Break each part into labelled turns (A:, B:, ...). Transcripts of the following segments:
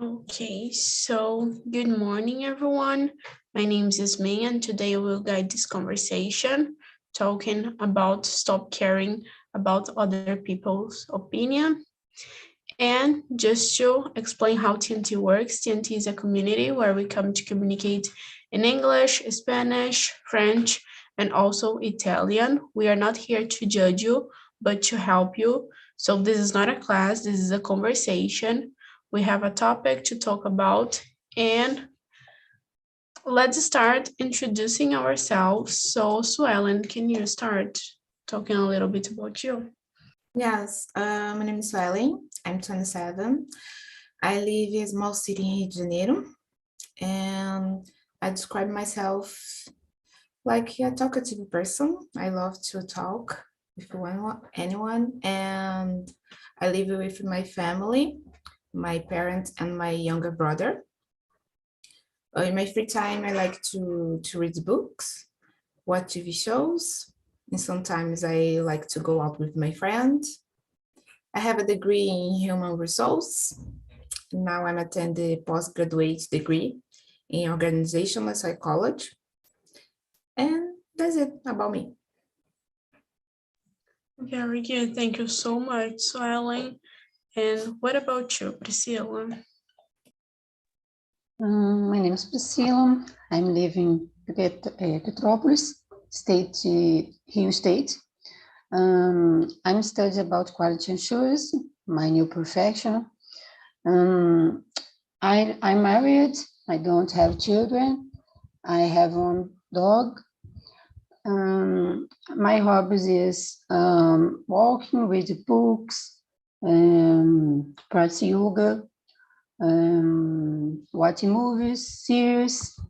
A: Okay, so good morning, everyone. My name is Yasmin, and today we'll guide this conversation talking about stop caring about other people's opinion. And just to explain how TNT works, TNT is a community where we come to communicate in English, Spanish, French, and also Italian. We are not here to judge you, but to help you. So this is not a class, this is a conversation. We have a topic to talk about, and let's start introducing ourselves. So, Suellen, can you start talking a little bit about you?
B: Yes, my name is Suelen. I'm 27. I live in a small city in Rio de Janeiro, and I describe myself like a talkative person. I love to talk with anyone, and I live with my family, my parents, and my younger brother. In my free time, I like to read books, watch TV shows, and sometimes I like to go out with my friends. I have a degree in human resource. Now I'm attending a postgraduate degree in organizational psychology. And that's it about me.
A: Very good. Thank you so much, Suellen. And what about you, Priscilla?
C: My name is Priscilla. I'm living in Petrópolis, Rio State. I'm studying about quality assurance, my new profession. I'm married. I don't have children. I have one dog. My hobbies is walking, reading books, practice yoga, watching movies, series.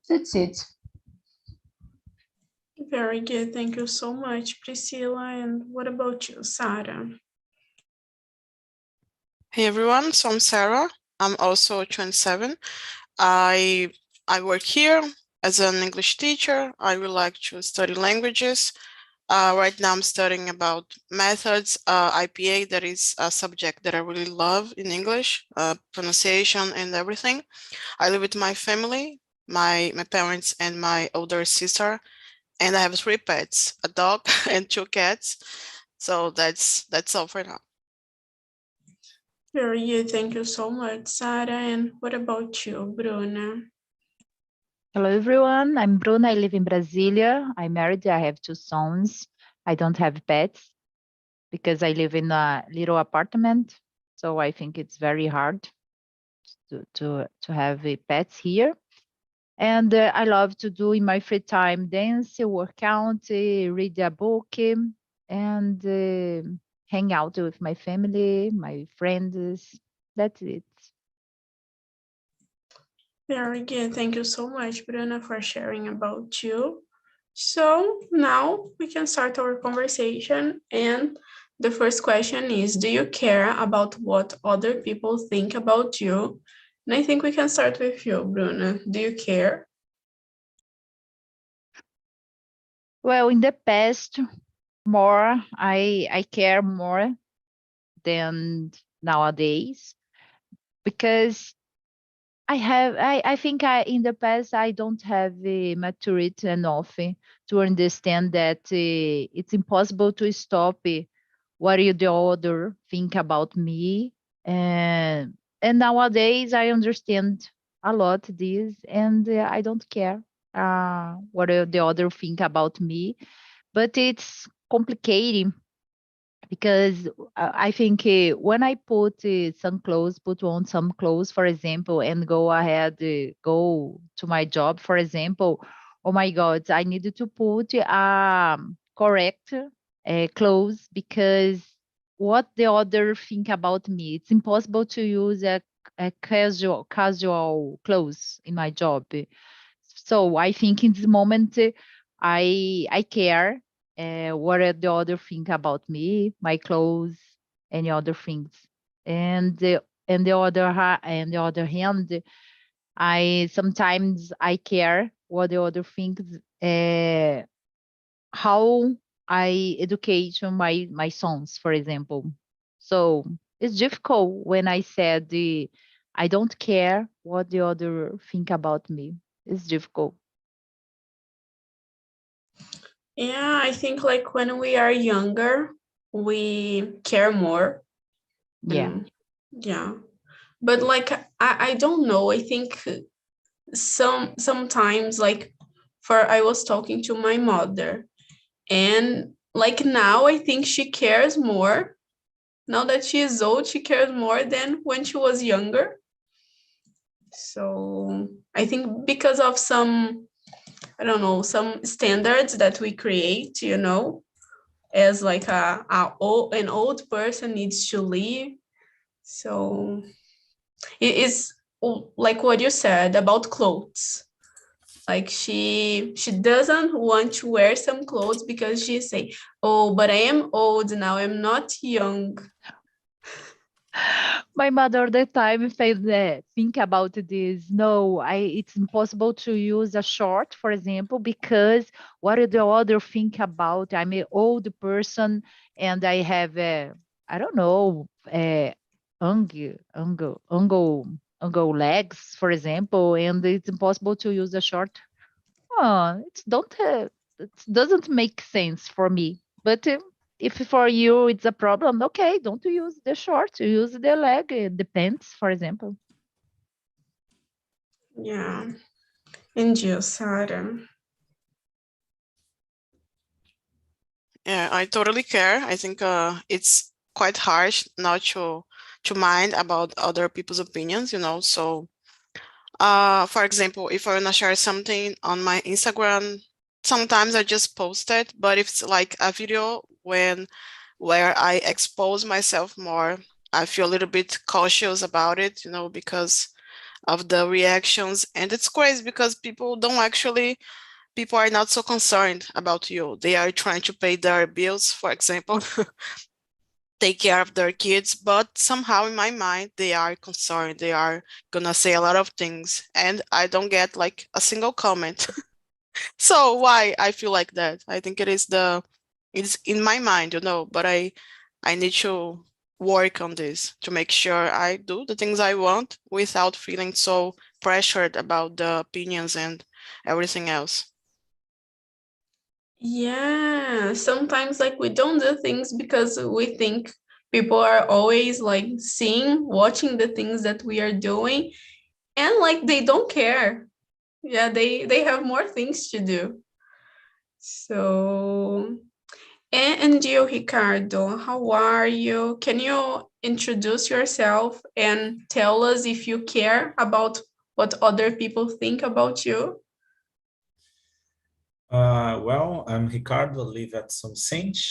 C: That's it.
A: Very good. Thank you so much, Priscilla. And what about you, Sarah?
D: Hey everyone, so I'm Sarah. I'm also 27. I work here as an English teacher. I would like to study languages. Right now I'm studying about methods, IPA, that is a subject that I really love in English, pronunciation and everything. I live with my family, my parents and my older sister, and I have 3 pets, a dog and 2 cats. So that's all for now.
A: Very good. Thank you so much, Sarah. And what about you, Bruna?
E: Hello, everyone. I'm Bruna. I live in Brasilia. I'm married. I have 2 sons. I don't have pets because I live in a little apartment. So I think it's very hard to have pets here. And I love to do in my free time dance, work out, read a book, and hang out with my family, my friends. That's it.
A: Very good. Thank you so much, Bruna, for sharing about you. So now we can start our conversation. And the first question is, do you care about what other people think about you? And I think we can start with you, Bruna. Do you care?
E: Well, in the past, more I care more than nowadays because I think in the past I don't have maturity enough to understand that it's impossible to stop what you the other think about me, and nowadays I understand a lot this, and I don't care what the other think about me, but it's complicated because I think when I put put on some clothes, for example, and go ahead, go to my job, for example, oh my God, I needed to put correct clothes because what the other think about me. It's impossible to use a casual clothes in my job. So I think in this moment, I care what are the other think about me, my clothes, any other things. And the other hand, I sometimes I care what the other thinks, how I educate my sons, for example. So it's difficult when I said I don't care what the other think about me. It's difficult.
A: Yeah, I think like when we are younger, we care more.
E: Yeah.
A: Yeah. But like I don't know. I think sometimes like I was talking to my mother, and like now I think she cares more. Now that she is old, she cares more than when she was younger. So I think because of some, I don't know, some standards that we create, as like an old person needs to live. So it is like what you said about clothes. Like she doesn't want to wear some clothes because she say, oh, but I am old now, I'm not young.
E: My mother all the time think about this. No, it's impossible to use a short, for example, because what do the other think about? I'm an old person and I have I don't know, ungle legs, for example, and it's impossible to use a short. Oh, it doesn't make sense for me. But if for you it's a problem, okay, don't use the short, use the leg, the pants, for example.
A: Yeah. And you, Sarah?
D: Yeah, I totally care. I think it's quite harsh not to mind about other people's opinions, So, for example, if I wanna share something on my Instagram, sometimes I just post it, but if it's like a video where I expose myself more, I feel a little bit cautious about it, because of the reactions. And it's crazy because people are not so concerned about you. They are trying to pay their bills, for example, take care of their kids, but somehow in my mind, they are concerned. They are gonna say a lot of things, and I don't get like a single comment. So why I feel like that? I think it's in my mind, but I need to work on this to make sure I do the things I want without feeling so pressured about the opinions and everything else.
A: Yeah, sometimes like we don't do things because we think people are always like watching the things that we are doing, and like they don't care. Yeah, they have more things to do. So, and you, Ricardo, how are you? Can you introduce yourself and tell us if you care about what other people think about you?
F: Well, I'm Ricardo, live at São Vicente,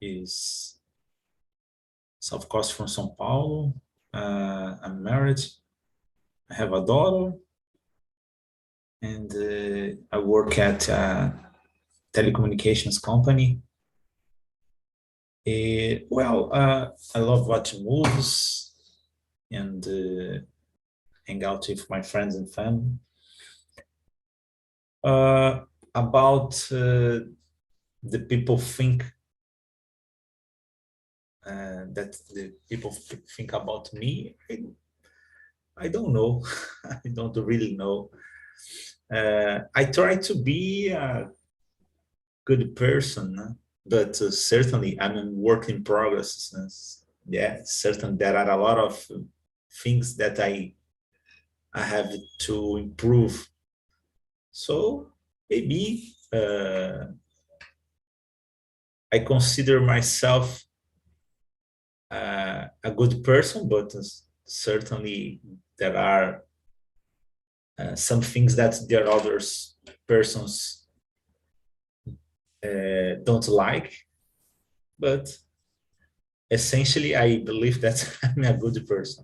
F: is South Coast from São Paulo. I'm married, I have a daughter, and I work at a telecommunications company. I love watching movies and hang out with my friends and family. About the people think that the people think about me, I don't know. I don't really know. I try to be a good person, but certainly I'm a work in progress. Yeah, certainly there are a lot of things that I have to improve. So maybe I consider myself a good person, but certainly there are some things that there are others persons don't like. But essentially, I believe that I'm a good person.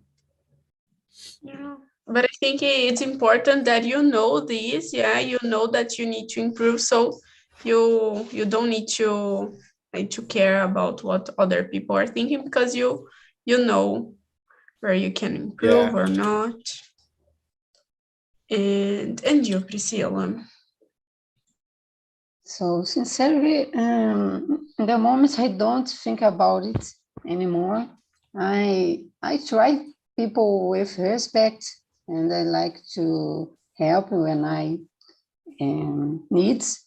A: Yeah. But I think it's important that you know this. Yeah, you know that you need to improve, so you don't need to care about what other people are thinking, because you know where you can improve
F: Yeah.
A: or not. And you, Priscilla.
C: So sincerely, in the moment, I don't think about it anymore. I try people with respect, and I like to help when I needs.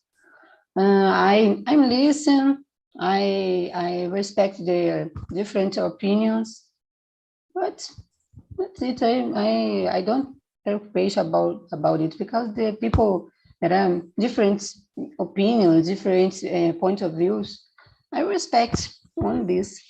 C: I listen. I respect their different opinions, but that's it. I don't preocupate about it because the people that are different opinions, different point of views, I respect on this.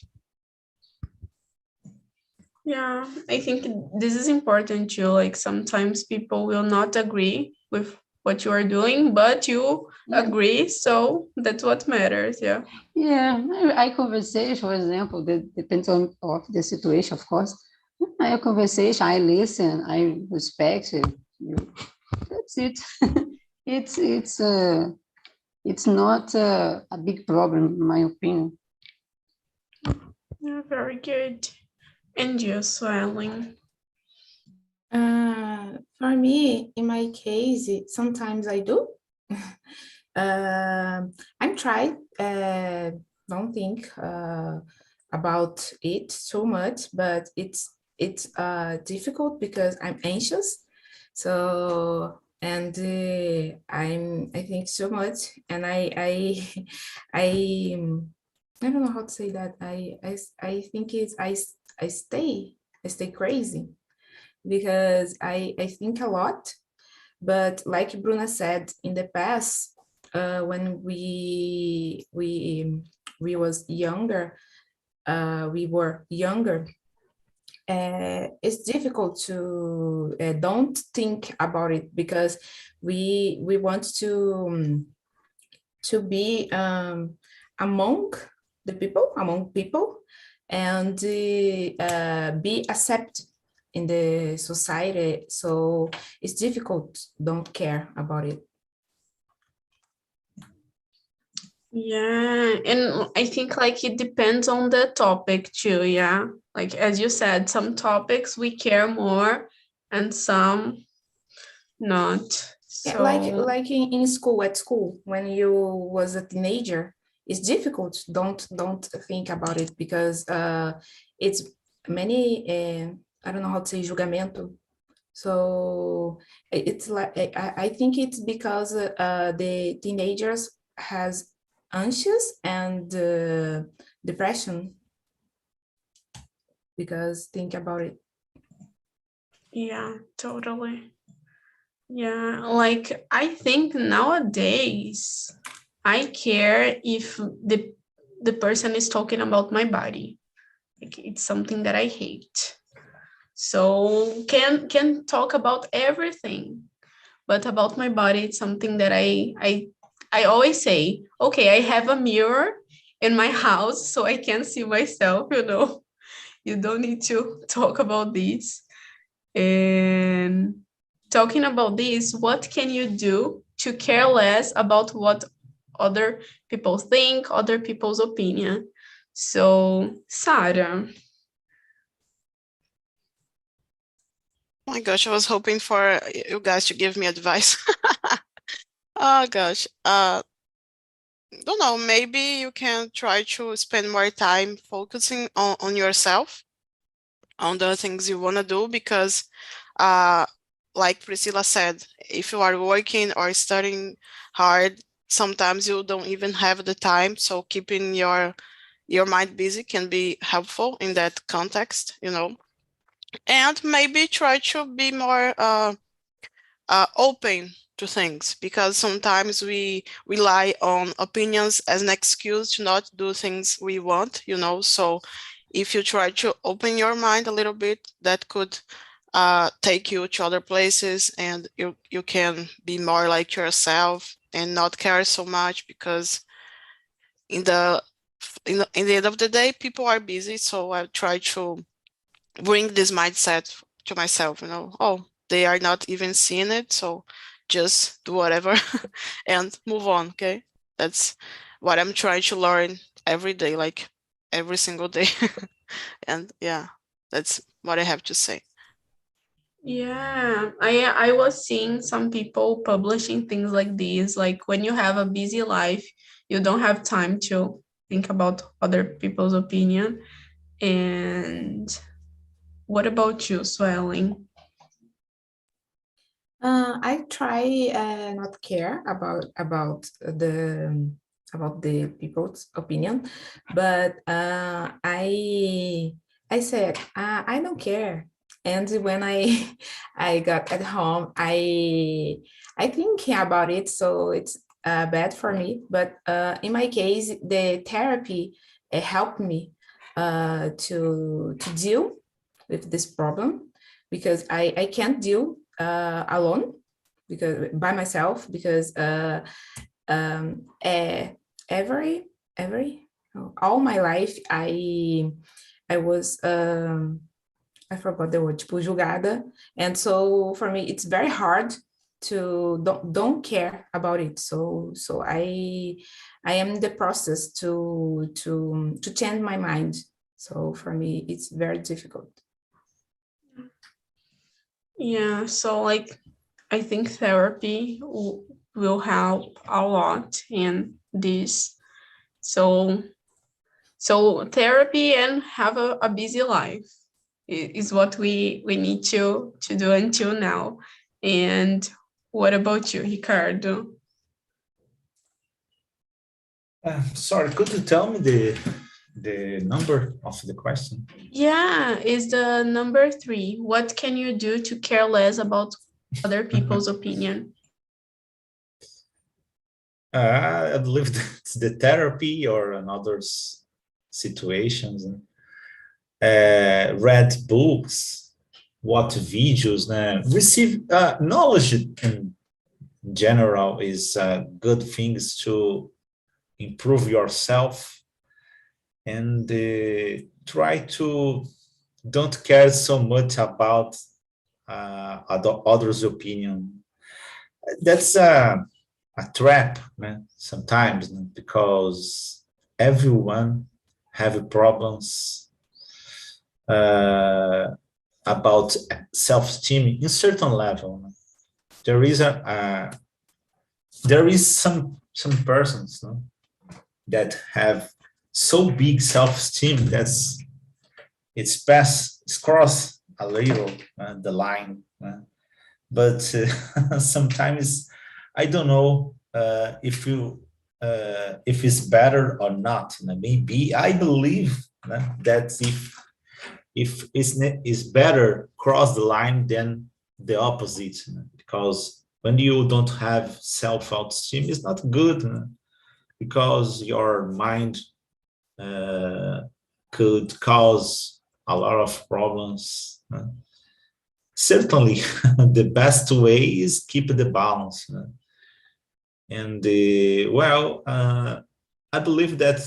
A: Yeah, I think this is important too. Like sometimes people will not agree with what you are doing, but you agree, so that's what matters. Yeah.
C: Yeah, I conversation, for example, that depends on of the situation, of course. I conversation, I listen, I respect you. That's it. it's it's not a big problem, in my opinion.
A: Yeah, very good. And you, Swelling.
B: For me, in my case, sometimes I do. I'm trying, don't think about it so much, but it's difficult because I'm anxious. So and I think so much, and I I don't know how to say that. I think it's I stay crazy because I think a lot. But like Bruna said, in the past, when we was younger, we were younger. It's difficult to don't think about it because we want to be among people, and be accepted in the society. So it's difficult, don't care about it.
A: Yeah, and I think like it depends on the topic too, yeah. Like as you said, some topics we care more and some not.
B: Yeah,
A: So
B: like in school, at school, when you was a teenager, it's difficult. Don't think about it because it's many. I don't know how to say julgamento. So it's like I think it's because the teenagers has anxious and depression, because think about it.
A: yeah, totally. Yeah, like I think nowadays I care if the person is talking about my body. Like it's something that I hate. So can talk about everything, but about my body, it's something that I always say, okay, I have a mirror in my house so I can see myself, you know. You don't need to talk about this. And talking about this, what can you do to care less about what other people think, other people's opinion? So, Sarah.
D: My gosh, I was hoping for you guys to give me advice. Oh gosh. Don't know, maybe you can try to spend more time focusing on yourself, on the things you want to do, because like Priscilla said, if you are working or studying hard, sometimes you don't even have the time. So keeping your mind busy can be helpful in that context, you know. And maybe try to be more open to things, because sometimes we rely on opinions as an excuse to not do things we want, you know. So if you try to open your mind a little bit, that could take you to other places, and you can be more like yourself and not care so much, because in the end of the day, people are busy. So I try to bring this mindset to myself, you know. Oh, they are not even seeing it, so just do whatever and move on. Okay, that's what I'm trying to learn every day, like every single day. And yeah, that's what I have to say.
A: Yeah, I was seeing some people publishing things like these, like when you have a busy life, you don't have time to think about other people's opinion. And what about you, Swelling?
B: I try not care about the people's opinion, but I said I don't care. And when I I got at home, I think about it, so it's bad for me. But in my case, the therapy helped me to deal with this problem, because I can't deal alone, because by myself, because every all my life I was I forgot the word, tipo, julgada, and so for me it's very hard to don't care about it. So I am in the process to change my mind. So for me it's very difficult.
A: Yeah, so like I think therapy will help a lot in this. So therapy and have a busy life is what we need to do until now. And what about you, Ricardo?
F: Sorry, could you tell me the number of the question?
A: Yeah, is the number 3. What can you do to care less about other people's opinion?
F: I believe that's the therapy or another situations. Read books, watch videos, receive knowledge in general is good things to improve yourself, and try to don't care so much about others' opinion. That's a trap, man, sometimes, because everyone have problems about self-esteem in certain level. There is some persons, no, that have so big self-esteem that's it's cross a little the line, but sometimes I don't know if it's better or not. Maybe I believe that if it's better cross the line than the opposite, because when you don't have self-esteem, it's not good, because your mind could cause a lot of problems. Certainly, the best way is keep the balance. And well, I believe that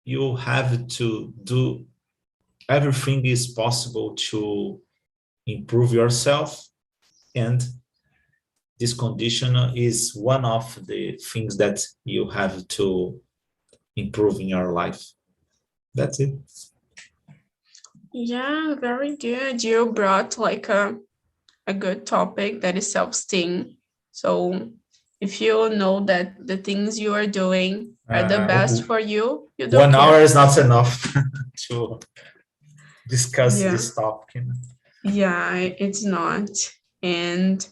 F: you have to do everything is possible to improve yourself, and this condition is one of the things that you have to improve in your life. That's it.
A: Yeah, very good. You brought like a good topic that is self-esteem. So if you know that the things you are doing are the best for you, you don't
F: 1
A: care.
F: hour is not enough to discuss
A: Yeah.
F: this topic.
A: Yeah, it's not. And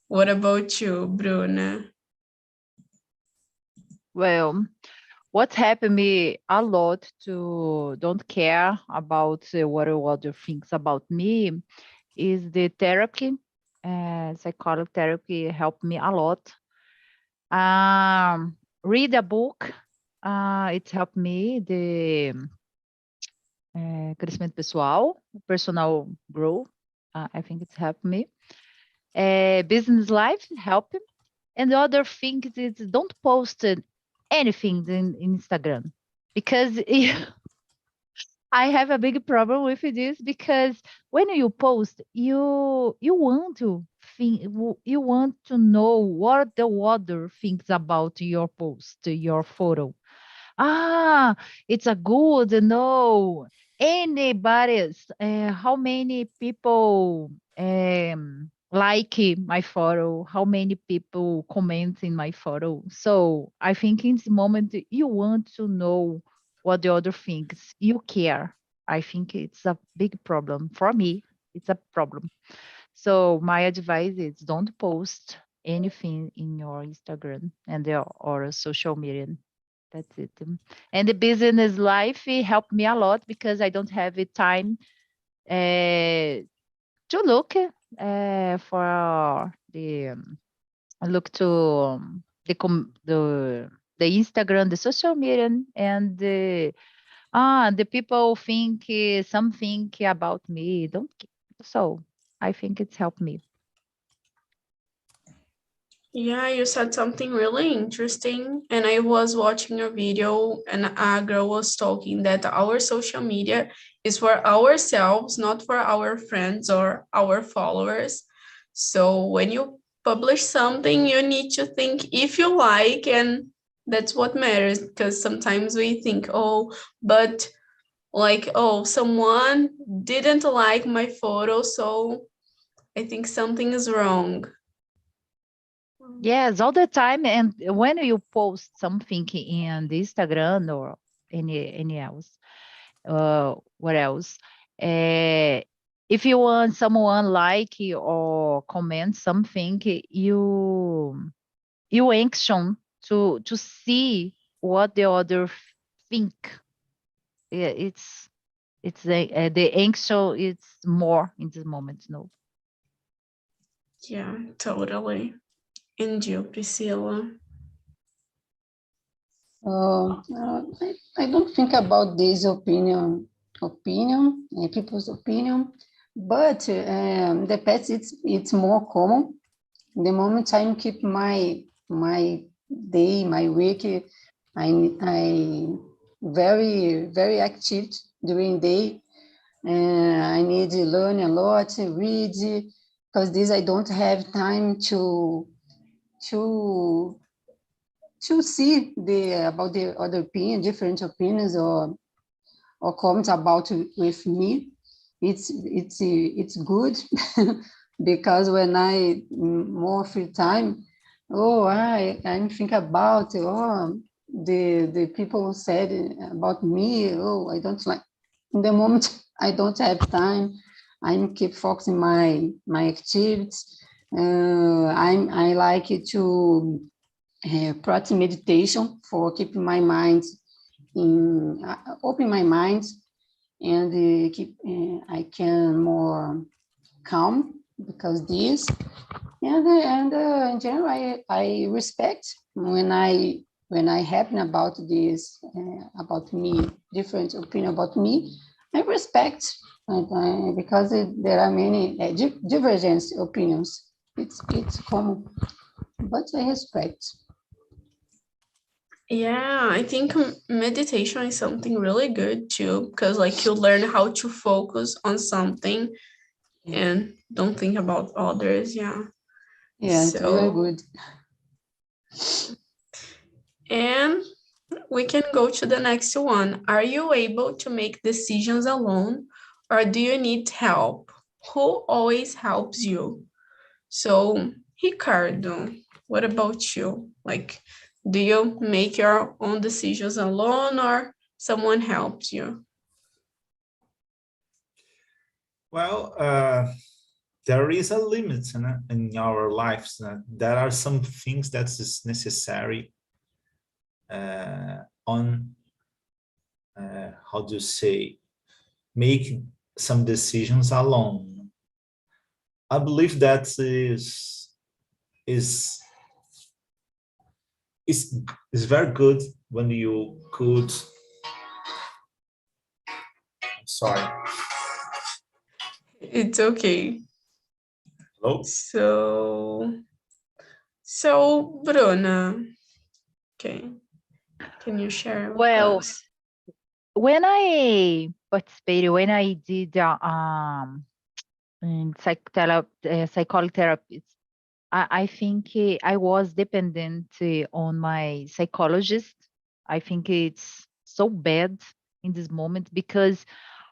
A: what about you, Bruna?
E: Well, what happened me a lot to don't care about what other things about me is the therapy. Psychology therapy helped me a lot. Read a book. It helped me the crescimento pessoal, personal growth. I think it's helped me. Business life help. And the other thing is don't post anything in Instagram, because I have a big problem with this, because when you post, you want to think, you want to know what the other thinks about your post, your photo. It's a good no. Anybody's how many people like my photo, how many people comment in my photo. So I think in this moment you want to know what the other thinks. You care I think it's a big problem. For me, it's a problem. So my advice is don't post anything in your Instagram and or social media. That's it. And the business life, it helped me a lot because I don't have the time to look for the look to the Instagram, the social media, and the people think something about me. Don't so I think it's helped me.
A: Yeah, you said something really interesting. And I was watching a video, and a girl was talking that our social media is for ourselves, not for our friends or our followers. So when you publish something, you need to think if you like, and that's what matters. Because sometimes we think, oh, but like, oh, someone didn't like my photo, so I think something is wrong.
E: Yes, all the time. And when you post something in the Instagram or any else, what else? If you want someone like or comment something, you anxious to see what the other think. Yeah, it's the anxious. It's more in this moment. No.
A: Yeah, totally. And you, Priscilla?
C: I don't think about this people's opinion, but the past it's more common. The moment I keep my day, my week, I very active during day. I need to learn a lot, read, because this I don't have time to see about the other opinion, different opinions or comments about with me. It's good because when I more free time, I'm think about the people said about me. Oh, I don't like in the moment. I don't have time. I keep focusing my activities. I like it to practice meditation for keeping my mind open my mind and keep I can more calm because this and in general I respect when I happen about this about me different opinion about me. I respect because there are many divergent opinions. It's common, but I respect.
A: Yeah, I think meditation is something really good too, because like you learn how to focus on something and don't think about others. Yeah.
C: Yeah, it's very good.
A: And we can go to the next one. Are you able to make decisions alone, or do you need help? Who always helps you? So, Ricardo, what about you? Like, do you make your own decisions alone, or someone helps you?
F: Well, there is a limit in our lives. There are some things that is necessary on, how do you say, make some decisions alone. I believe that is very good when you could. I'm sorry.
A: It's okay.
F: Hello?
A: So Bruna, okay, can you share with
E: Well,
A: us?
E: when I participated, when I did in psychotherapy, I think I was dependent on my psychologist. I think it's so bad in this moment because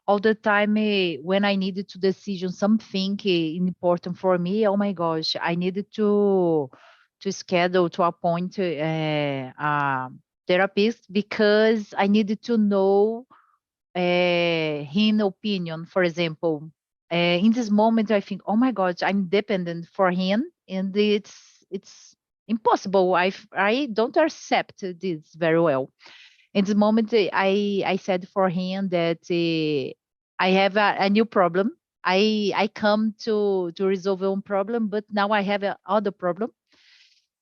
E: all the time when I needed to decision something important for me, oh my gosh, I needed to schedule to appoint a therapist because I needed to know his opinion, for example. In this moment, I think, oh my God, I'm dependent for him, and it's impossible. I don't accept this very well. In this moment, I said for him that I have a new problem. I come to resolve one problem, but now I have another problem,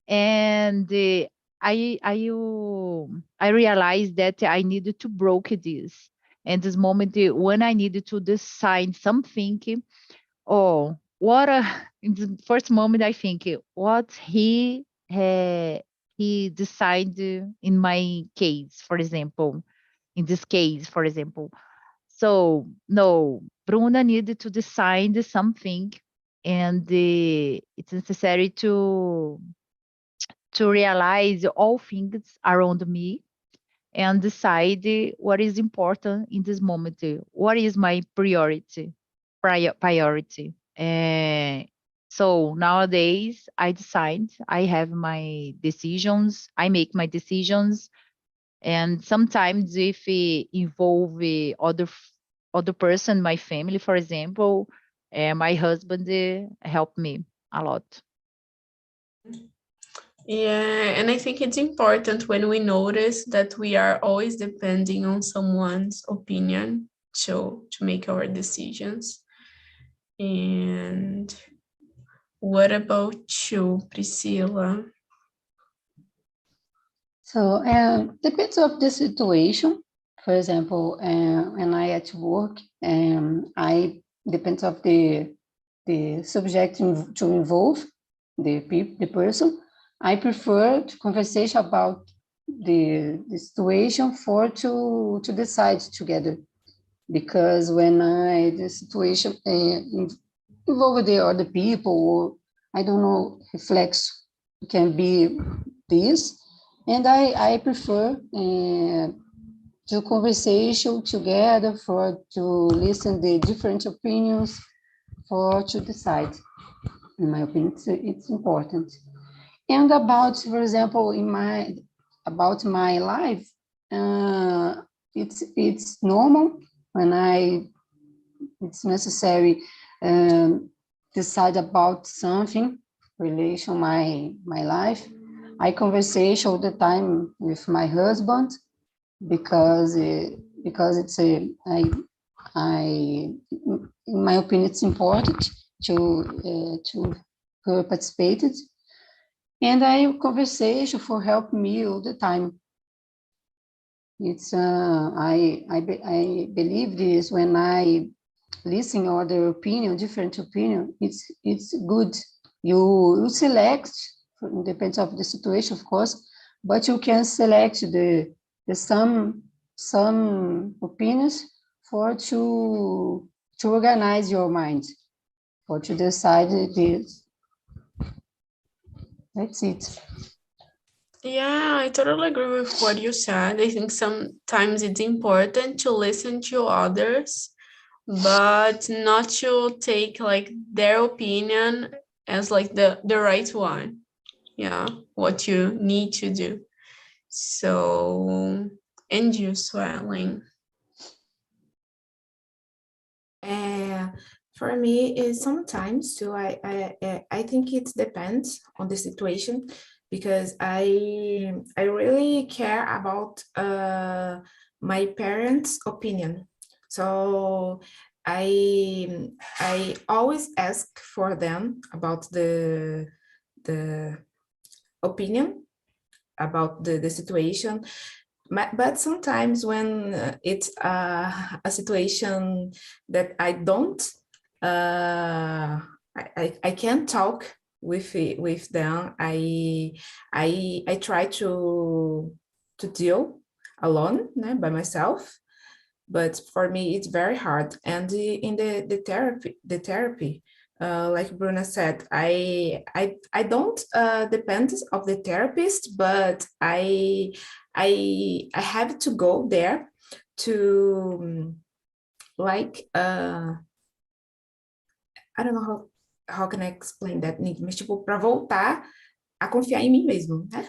E: and I realized that I needed to broke this. And this moment, when I needed to decide something, oh, what a, in the first moment I think what he decided in my case, for example, in this case, for example. So no, Bruna needed to decide something, and it's necessary to realize all things around me and decide what is important in this moment. What is my priority? So nowadays, I decide. I have my decisions. I make my decisions, and sometimes if it involve other person, my family, for example, my husband help me a lot.
A: Yeah, and I think it's important when we notice that we are always depending on someone's opinion to make our decisions. And what about you, Priscilla?
C: So depends of the situation. For example, when I at work, I depends of the subject to involve the person. I prefer to conversation about the situation for to decide together, because when the situation involve the other people, or I don't know, reflex can be this, and I prefer to conversation together for to listen the different opinions for to decide. In my opinion, it's important. And about, for example, about my life, it's normal when it's necessary decide about something relation my life. I conversation all the time with my husband, because it's in my opinion, it's important to her participated, and I conversation for help me all the time. It's I believe this when I listen other opinion, different opinion. It's good. You select, depends of the situation, of course, but you can select the some opinions for to organize your mind, for to decide this. That's it.
A: Yeah, I totally agree with what you said. I think sometimes it's important to listen to others, but not to take like their opinion as like the right one. Yeah, what you need to do. So, and you, Swelling.
B: For me, is sometimes too. I think it depends on the situation, because I really care about my parents' opinion. So I always ask for them about the opinion about the situation. But sometimes when it's a situation that I don't, I can't talk with them. I try to deal alone, by myself. But for me, it's very hard. And in the therapy, like Bruna said, I don't depend of the therapist, but I have to go there to like I don't know how can I explain that, Nick, mas tipo, para voltar a confiar em mim mesmo, né?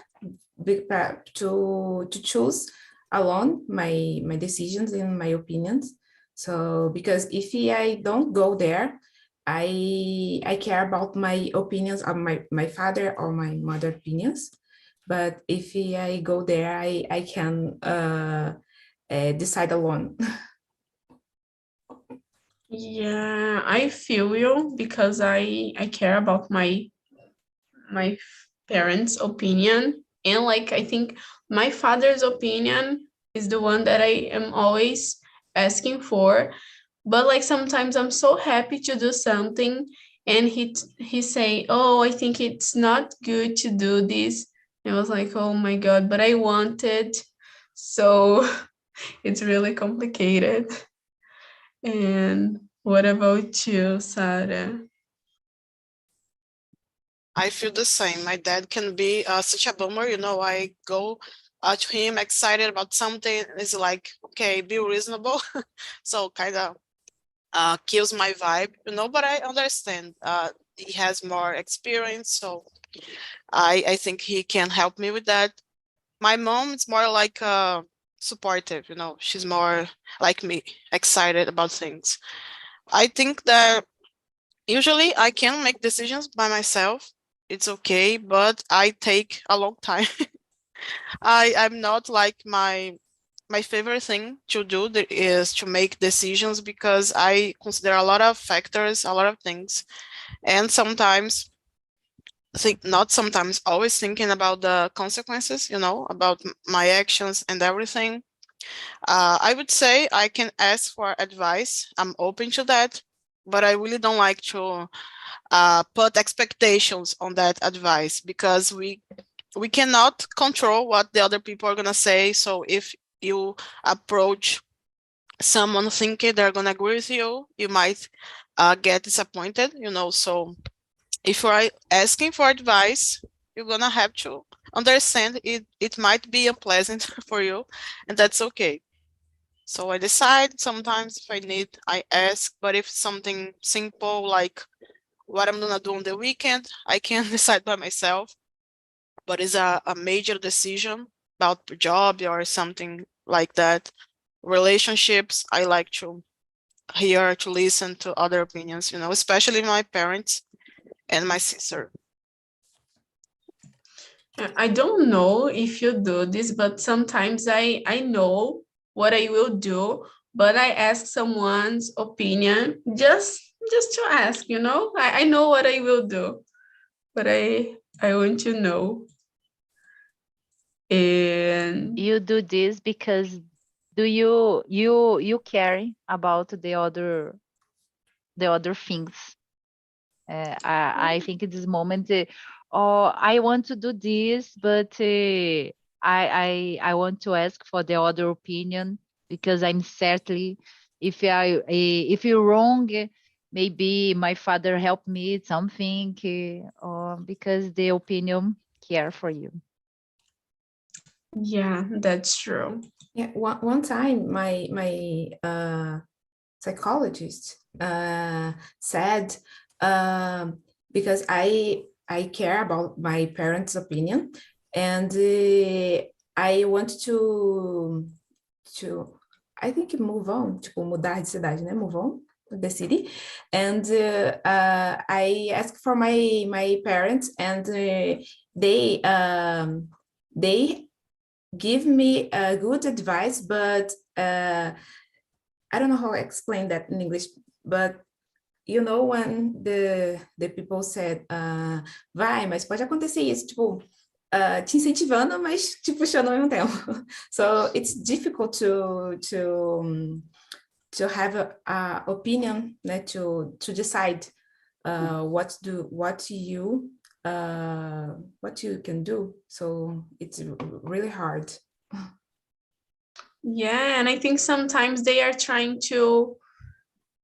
B: To choose alone my decisions and my opinions. So because if I don't go there, I care about my opinions of my father or my mother opinions. But if I go there, I can decide alone.
A: Yeah, I feel you because I care about my parents' opinion, and like I think my father's opinion is the one that I am always asking for. But like sometimes I'm so happy to do something, and he say, "Oh, I think it's not good to do this." And I was like, "Oh my God!" But I want it, so it's really complicated. And what about you, Sarah?
D: I feel the same. My dad can be such a bummer. I go to him excited about something. And it's like, okay, be reasonable. So kind of kills my vibe, but I understand. He has more experience, so I think he can help me with that. My mom is more like supportive, she's more like me, excited about things. I think that usually I can make decisions by myself. It's okay, but I take a long time. I'm not like my favorite thing to do is to make decisions because I consider a lot of factors, a lot of things, and sometimes not sometimes, always thinking about the consequences, about my actions and everything. I would say I can ask for advice. I'm open to that, but I really don't like to put expectations on that advice because we cannot control what the other people are going to say. So if you approach someone thinking they're going to agree with you, you might get disappointed, so if you're asking for advice, you're going to have to understand it might be unpleasant for you, and that's okay. So I decide sometimes if I need, I ask, but if something simple like what I'm gonna do on the weekend, I can decide by myself. But it's a major decision about the job or something like that. Relationships, I like to hear, to listen to other opinions, especially my parents and my sister.
A: I don't know if you do this, but sometimes I know what I will do, but I ask someone's opinion just to ask, I know what I will do, but I want to know. And
E: You do this because do you care about the other things? I think at this moment, oh, I want to do this, but I want to ask for the other opinion because I'm certainly if you're wrong, maybe my father helped me something, or because the opinion care for you.
A: yeah, that's true.
B: Yeah, one time my psychologist said, because I care about my parents' opinion, and I want to I think move on, tipo mudar de cidade, né? Move on the city, and I asked for my parents, and they give me a good advice, but I don't know how to explain that in English, but when the people said, vai, mas pode acontecer isso, tipo, te incentivando, mas te puxando ao mesmo tempo. So it's difficult to have a opinion, né, to decide what you can do. So it's really hard.
A: Yeah, and I think sometimes they are trying to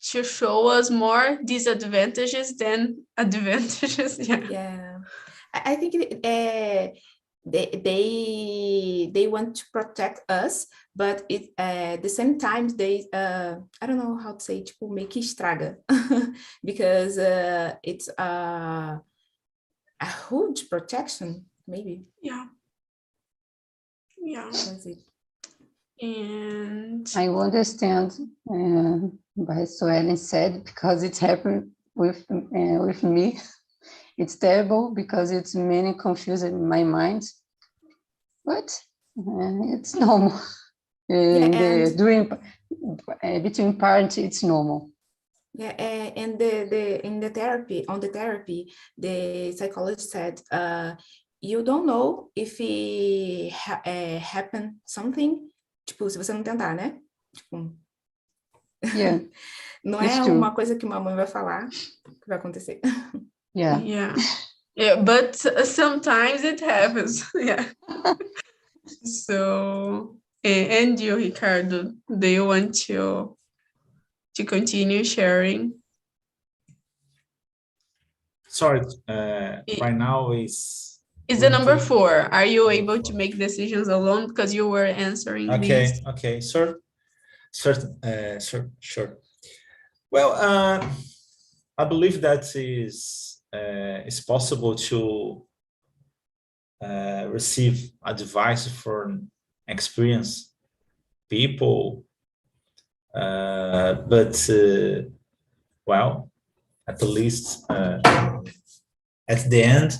A: show us more disadvantages than advantages. Yeah.
B: Yeah, I think they want to protect us, but at the same time they I don't know how to say, tipo, meio que estraga because it's a huge protection, maybe.
A: Yeah.
B: That's it.
A: And
C: I understand by Suelen said, because it happened with me. It's terrible because it's many confused in my mind, but it's normal. During between parents, it's normal.
B: Yeah, and in the therapy, the psychologist said, you don't know if it happened something, tipo, se você não tentar, né? Tipo,
C: Yeah,
B: não
C: it's
B: é
C: true.
B: uma coisa que uma mãe vai falar que vai acontecer.
C: Yeah.
A: Yeah, but sometimes it happens. Yeah. So, and you, Ricardo, do you want to continue sharing?
F: Sorry, right now is
A: the number
F: 20.
A: 4. Are you
F: Number
A: able
F: 4.
A: to make decisions alone because you were answering
F: Okay,
A: these?
F: okay, sure. Sure. Well, I believe that is possible to receive advice from experienced people, but well, at least at the end,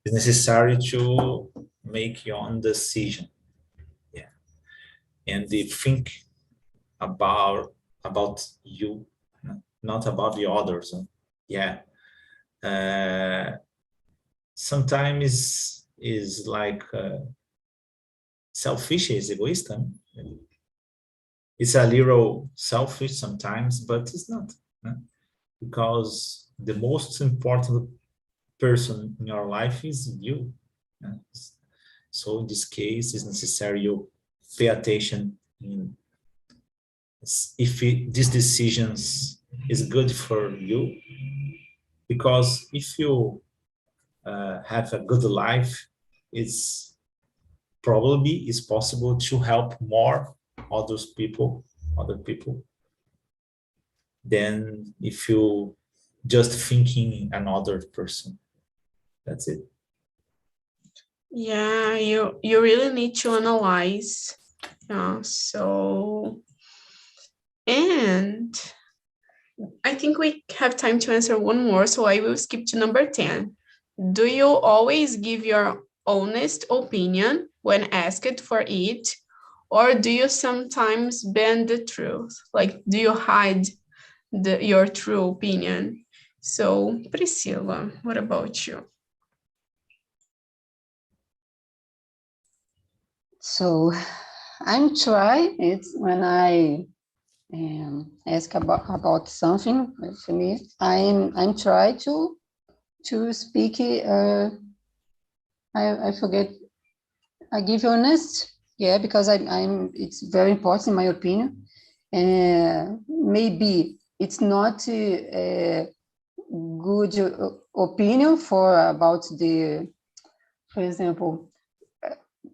F: it's necessary to make your own decision. Yeah, and think about you, not about the others. Yeah, sometimes is like selfish, is egoist. It's a little selfish sometimes, but it's not, because the most important person in your life is you. So in this case, it's necessary you pay attention in if these decisions is good for you, because if you have a good life, it's probably is possible to help more other people than if you just thinking another person. That's it.
A: Yeah, you really need to analyze. So, and I think we have time to answer one more, so I will skip to number 10. Do you always give your honest opinion when asked for it, or do you sometimes bend the truth? Like, do you hide your true opinion? So, Priscilla, what about you?
C: So I'm try it when I ask about something for me. I'm try to speak. I forget. I give honest. Yeah, because I'm. It's very important in my opinion. Maybe it's not a good opinion about the, for example,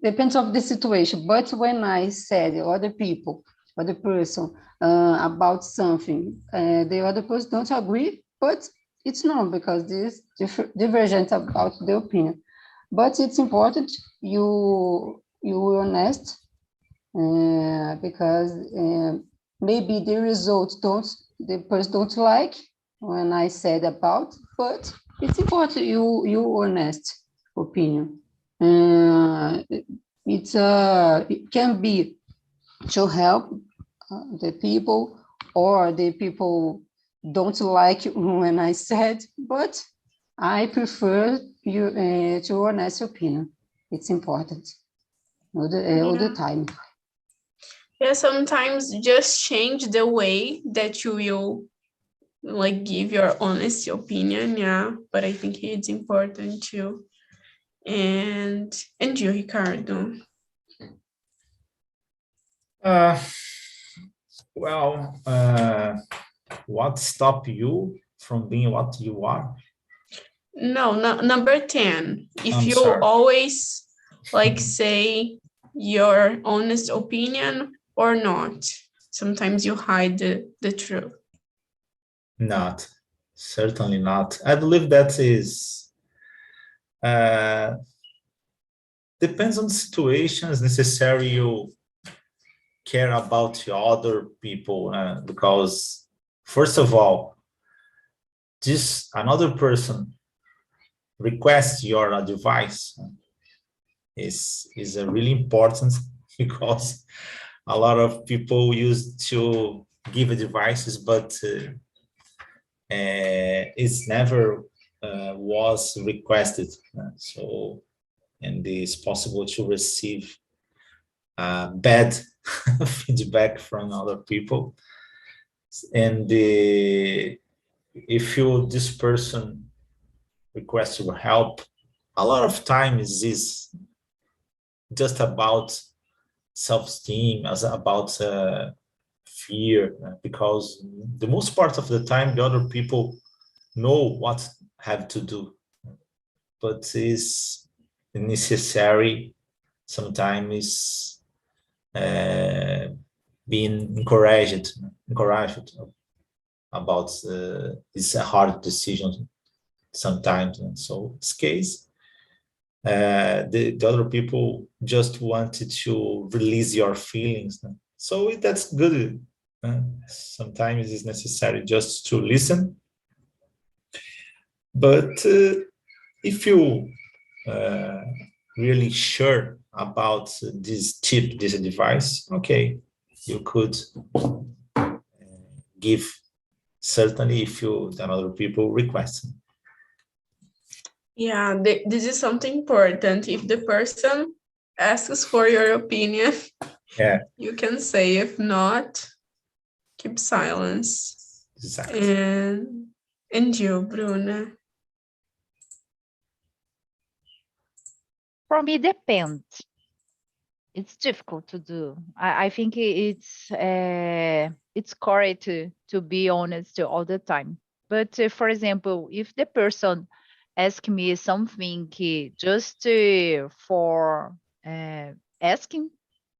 C: depends of the situation. But when I said other people, other person about something, the other person don't agree, but it's not because this divergent about the opinion. But it's important you honest, because maybe the results the person don't like when I said about, but it's important you honest opinion. It can be to help the people, or the people don't like when I said, but I prefer you to honest opinion. It's important all the time.
A: Yeah, sometimes just change the way that you will like give your honest opinion. Yeah, but I think it's important too. And you, Ricardo.
F: What stop you from being what you are?
A: No, number 10. If
F: I'm
A: you
F: sorry.
A: always like say your honest opinion or not, sometimes you hide the truth.
F: Not, certainly not. I believe that is depends on the situation. It's necessary care about other people, because first of all, this another person requests your device is a really important because a lot of people used to give devices, but it's never was requested. So, and it's possible to receive bad feedback from other people. And if this person requests your help, a lot of times is just about self-esteem, as about fear, because the most part of the time the other people know what have to do, but is necessary sometimes being encouraged about it's a hard decision sometimes. And so in this case, the other people just wanted to release your feelings. So that's good. Sometimes it's necessary just to listen. But if you really sure about this tip, this device, okay, you could give, certainly if other people request.
A: Yeah, this is something important. If the person asks for your opinion,
F: yeah,
A: you can say. If not, keep silence.
F: Exactly.
A: And you, Bruna?
E: For me, depends. It's difficult to do. I think it's correct to be honest all the time. But for example, if the person asks me something just for asking,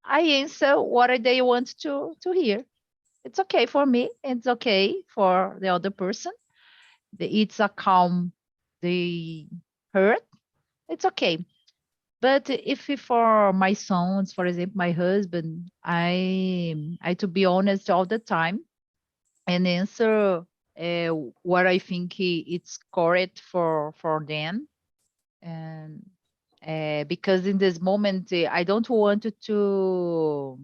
E: I answer what they want to hear. It's okay for me. It's okay for the other person. It's a calm they heard. It's okay. But if for my sons, for example, my husband, I to be honest all the time and answer what I think it's correct for them, and because in this moment I don't want to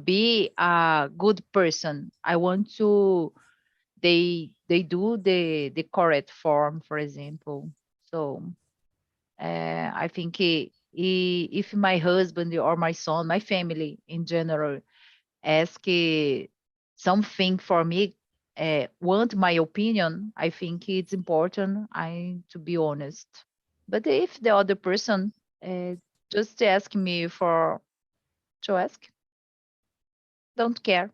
E: be a good person. I want to they do the correct form, for example. So I think if my husband or my son, my family in general, ask something for me, want my opinion, I think it's important to be honest. But if the other person just ask me to ask, don't care.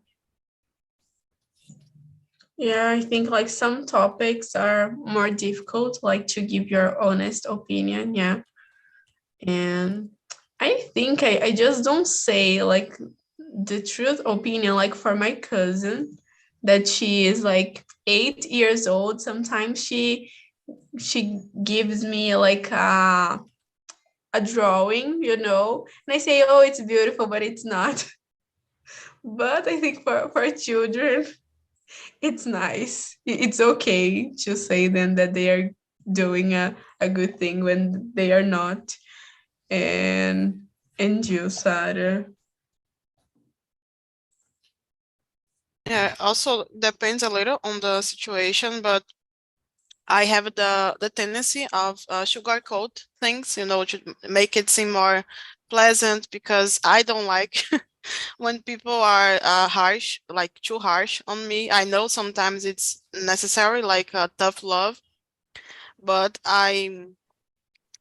A: Yeah, I think like some topics are more difficult, like to give your honest opinion. Yeah. And I think I just don't say like the truth opinion, like for my cousin, that she is like 8 years old. Sometimes she gives me like a drawing, and I say, oh, it's beautiful, but it's not. But I think for children, it's nice. It's okay to say them that they are doing a good thing when they are not. And you, Sarah?
D: Yeah, also depends a little on the situation, but I have the tendency of sugarcoat things, to make it seem more pleasant, because I don't like when people are harsh, like too harsh on me. I know sometimes it's necessary, like a tough love, but I'm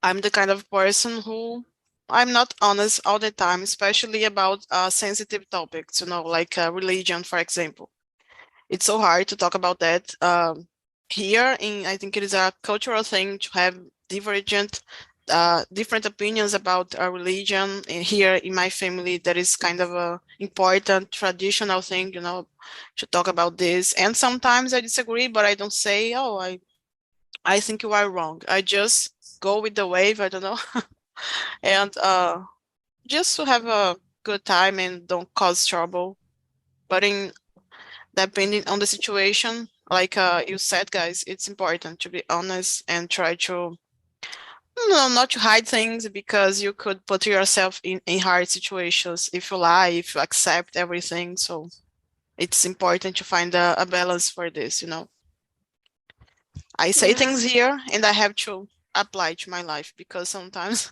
D: the kind of person who I'm not honest all the time, especially about sensitive topics, like religion, for example. It's so hard to talk about that here. I think it is a cultural thing to have divergent, different opinions about a religion. And here in my family, that is kind of a important traditional thing, to talk about this. And sometimes I disagree, but I don't say, oh, I think you are wrong. I just go with the wave. I don't know. And just to have good time and don't cause trouble. But depending on the situation, like you said, guys, it's important to be honest and try to, not to hide things, because you could put yourself in hard situations if you lie, if you accept everything. So it's important to find a balance for this, I say things here and I have to apply to my life, because sometimes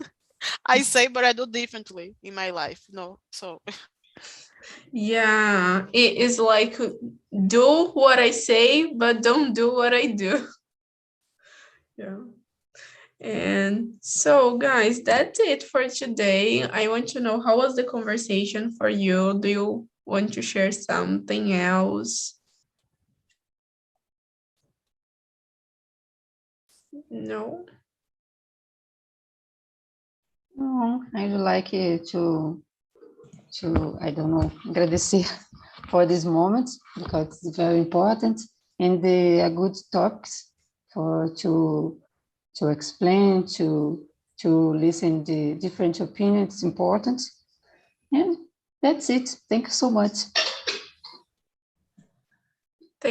D: I say, but I do differently in my life, so.
A: Yeah, it is like do what I say, but don't do what I do. Yeah. And so, guys, that's it for today. I want to know, how was the conversation for you? Do you want to share something else? No?
C: No, I would like to I don't know, agradecer for this moment, because it's very important, and they are good topics to explain, to listen the different opinions. It's important. And that's it. Thank you so much.